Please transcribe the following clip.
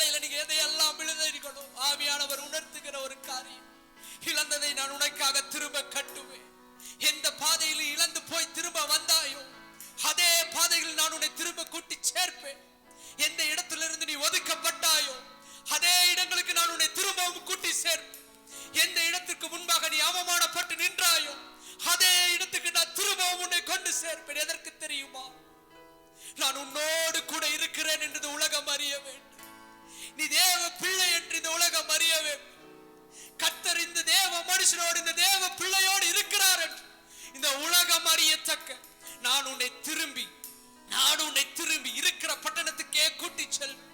நீங்க எதையெல்லாம் இழந்திருக்கணும், ஆவியானவர் உணர்த்துகிற ஒரு காரியம், இழந்ததை நான் உனக்காக திரும்ப கட்டுவேன். எந்த பாதையில் இழந்து போய் திரும்ப வந்தாயோ அதே பாதையில் நான் உன்னை திரும்ப கூட்டி சேர்ப்பேன். எந்த இடத்திலிருந்து நீ ஒதுக்கப்பட்டாயோ அதே இடங்களுக்கு நான் உன்னை திரும்பவும் கூட்டி சேர்ப்பேன். எந்த இடத்துக்கு முன்பாக நீ அவமானப்பட்டு நின்றாயோ அதே இடத்துக்கு நான் திரும்பவும் உன்னை கொண்டு சேர்ப்பேன். எதற்கு தெரியுமா? நான் உன்னோடு கூட இருக்கிறேன் என்று உலகம் அறிய வேண்டும். நீ தேவ பிள்ளை என்று இந்த உலகம் அறிய வேண்டும். கர்த்தர் இந்த தேவ மனுஷனோடு, இந்த தேவ பிள்ளையோடு இருக்கிறார் என்று இந்த உலகம் அறியத்தக்க நான் உன்னை திரும்பி இருக்கிற பட்டணத்துக்கே கூட்டி செல்வேன்.